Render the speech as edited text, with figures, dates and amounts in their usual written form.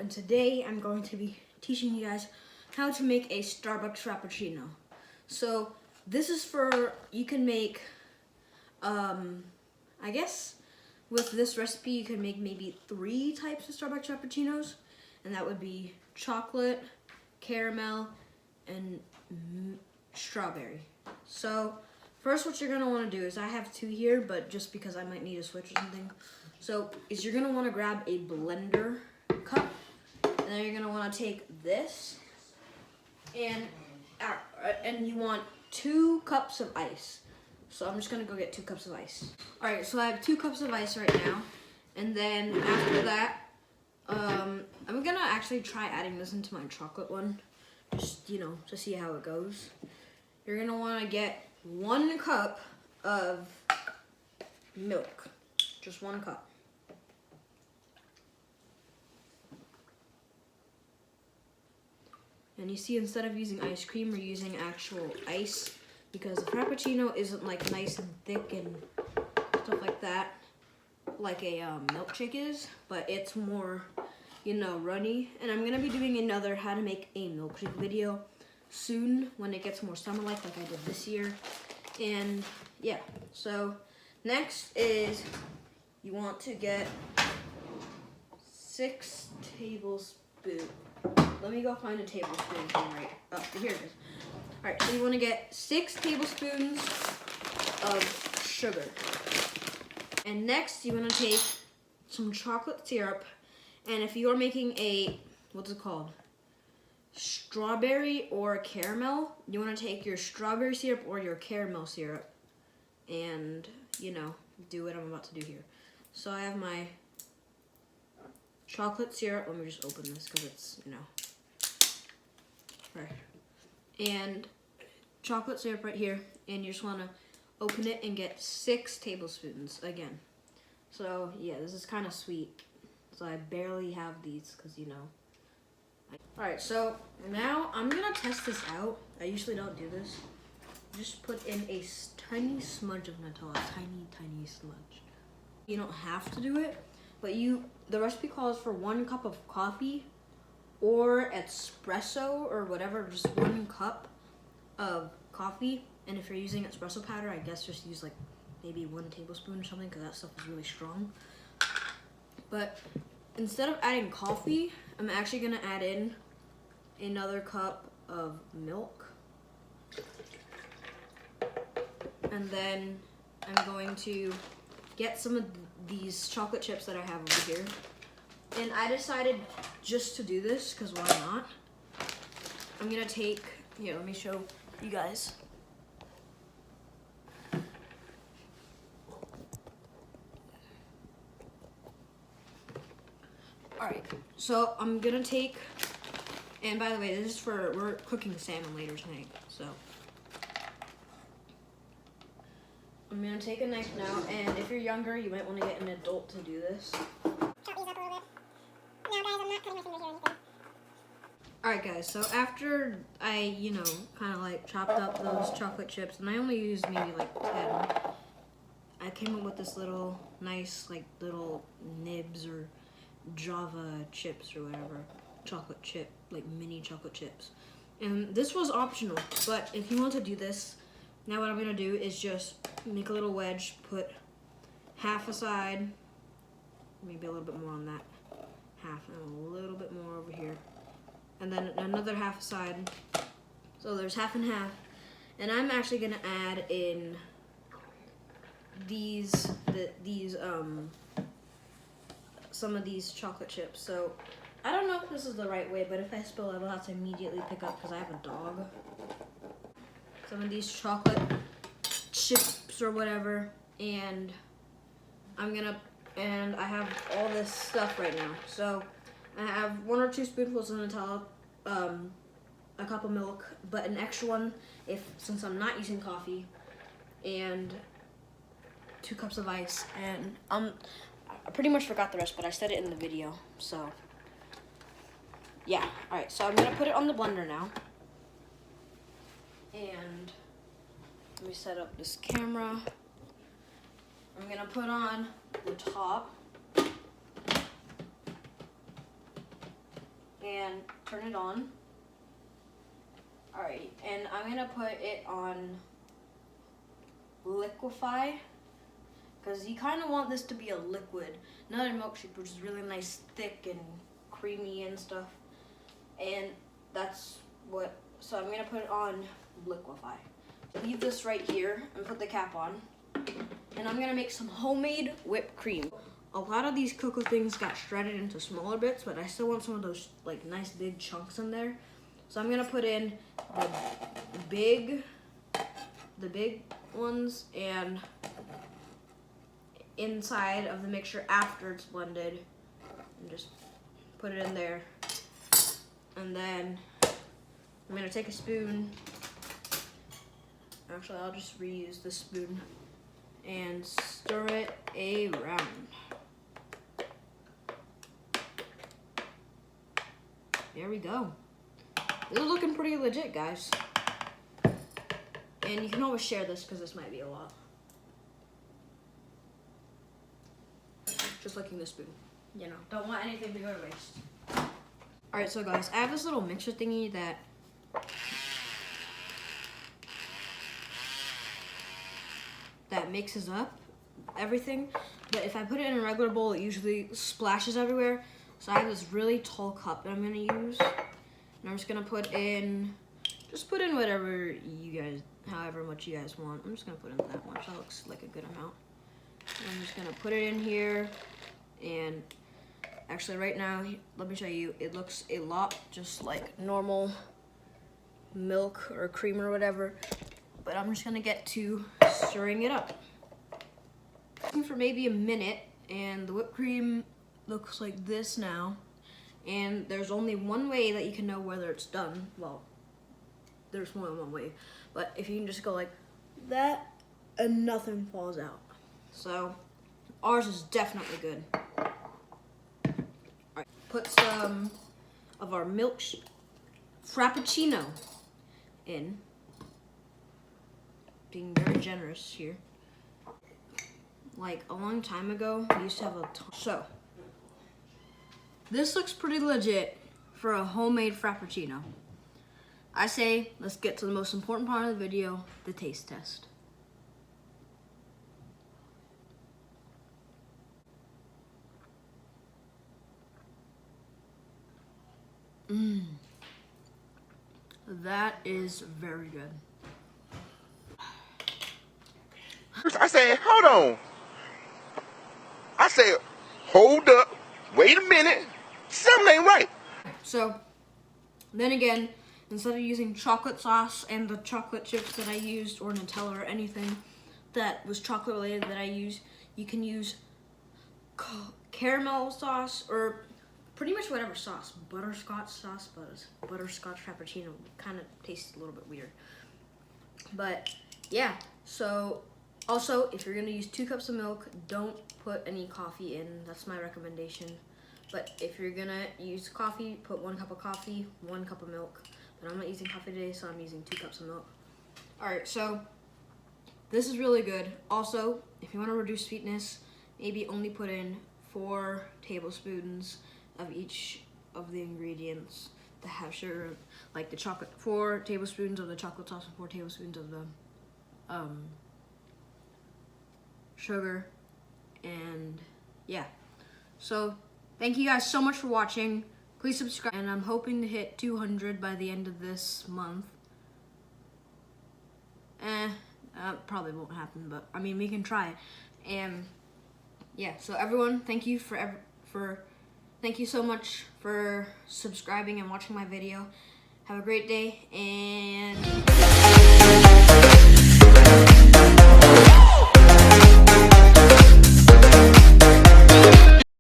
and today I'm going to be teaching you guys how to make a Starbucks Frappuccino. So this is for, you can make, I guess with this recipe you can make maybe 3 types of Starbucks Frappuccinos, and that would be chocolate, caramel, and strawberry. So first what you're gonna wanna do is, I have 2 here, but just because I might need a switch or something. So is you're gonna wanna grab a blender cup, and then you're gonna wanna take this, and you want 2 cups of ice. So I'm just gonna go get 2 cups of ice. All right, so I have 2 cups of ice right now, and then after that, I'm gonna actually try adding this into my chocolate one, just, to see how it goes. You're gonna wanna get 1 cup of milk, just 1 cup. And you see, instead of using ice cream, we're using actual ice, because the Frappuccino isn't like nice and thick and stuff like that, like a milkshake is, but it's more, runny. And I'm gonna be doing another how to make a milkshake video soon when it gets more summer-like I did this year. And yeah, so next is you want to get 6 tablespoons. Let me go find a tablespoon thing right up. Here it is. All right, so you want to get 6 tablespoons of sugar. And next you want to take some chocolate syrup. And if you are making a, what's it called? Strawberry or caramel, you want to take your strawberry syrup or your caramel syrup and, do what I'm about to do here. So I have my chocolate syrup. Let me just open this because it's, right. And chocolate syrup right here, and you just want to open it and get 6 tablespoons again. So yeah, this is kind of sweet, so I barely have these because Alright, so now I'm gonna test this out. I usually don't do this. Just put in a tiny smudge of Nutella, tiny smudge. You don't have to do it, but the recipe calls for 1 cup of coffee or espresso or whatever, just 1 cup of coffee. And if you're using espresso powder, I guess just use like maybe 1 tablespoon or something, because that stuff is really strong. But instead of adding coffee, I'm actually gonna add in another cup of milk. And then I'm going to get some of these chocolate chips that I have over here. And I decided just to do this, because why not? I'm gonna take, here, let me show you guys. Alright, so I'm gonna take, and by the way, this is for, we're cooking salmon later tonight, so. I'm gonna take a knife now, and if you're younger, you might wanna get an adult to do this. Chop these up a little bit. Now guys, I'm not cutting my finger here or anything. Alright guys, so after I, kind of like chopped up those chocolate chips, and I only used maybe like 10, I came up with this little nice, little nibs or Java chips or whatever, chocolate chip, like mini chocolate chips. And this was optional, but if you want to do this, now what I'm gonna do is just make a little wedge, put half aside, maybe a little bit more on that, half, and a little bit more over here, and then another half aside. So there's half and half, and I'm actually gonna add in some of these chocolate chips. So I don't know if this is the right way, but if I spill, I will have to immediately pick up because I have a dog. Some of these chocolate chips or whatever, and I have all this stuff right now. So I have 1 or 2 spoonfuls of Nutella, a cup of milk, but an extra one since I'm not using coffee, and 2 cups of ice. And I pretty much forgot the rest, but I said it in the video. So yeah, all right. So I'm gonna put it on the blender now. And let me set up this camera. I'm gonna put on the top. and turn it on. Alright, and I'm gonna put it on liquefy, because you kind of want this to be a liquid, not a milkshake, which is really nice, thick and creamy and stuff. And that's what, so I'm gonna put it on liquefy. Leave this right here and put the cap on. And I'm gonna make some homemade whipped cream. A lot of these cocoa things got shredded into smaller bits, but I still want some of those like nice big chunks in there. So I'm gonna put in the big ones and inside of the mixture after it's blended, and just put it in there. And then I'm gonna take a spoon. Actually, I'll just reuse this spoon and stir it around. There we go. This is looking pretty legit, guys. And you can always share this because this might be a lot. Just licking the spoon. You know, don't want anything to go to waste. Alright, so guys, I have this little mixer thingy that mixes up everything. But if I put it in a regular bowl, it usually splashes everywhere. So I have this really tall cup that I'm gonna use. And I'm just gonna put in whatever you guys, however much you guys want. I'm just gonna put in that much. That looks like a good amount. I'm just gonna put it in here, and actually right now, let me show you, it looks a lot just like normal milk or cream or whatever, but I'm just gonna get to stirring it up. For maybe a minute, and the whipped cream looks like this now, and there's only one way that you can know whether it's done. Well, there's more than one way, but if you can just go like that and nothing falls out. So ours is definitely good. Alright, put some of our milk Frappuccino in. Being very generous here. Like a long time ago, we used to have a ton. So this looks pretty legit for a homemade Frappuccino. I say, let's get to the most important part of the video, the taste test. That is very good. I said, hold on. I said, hold up. Wait a minute. Something ain't right. So, then again, instead of using chocolate sauce and the chocolate chips that I used, or Nutella or anything that was chocolate related that I use, you can use caramel sauce or pretty much whatever sauce. Butterscotch sauce, but butterscotch Frappuccino kind of tastes a little bit weird. But yeah, so also if you're gonna use 2 cups of milk, don't put any coffee in. That's my recommendation. But if you're gonna use coffee, put 1 cup of coffee, 1 cup of milk. But I'm not using coffee today, so I'm using 2 cups of milk. Alright, so this is really good. Also, if you want to reduce sweetness, maybe only put in 4 tablespoons of each of the ingredients that have sugar, like the chocolate, 4 tablespoons of the chocolate sauce and 4 tablespoons of the sugar. And yeah, so thank you guys so much for watching. Please subscribe, and I'm hoping to hit 200 by the end of this month. Probably won't happen, but I mean, we can try. And yeah, so everyone, thank you thank you so much for subscribing and watching my video. Have a great day, and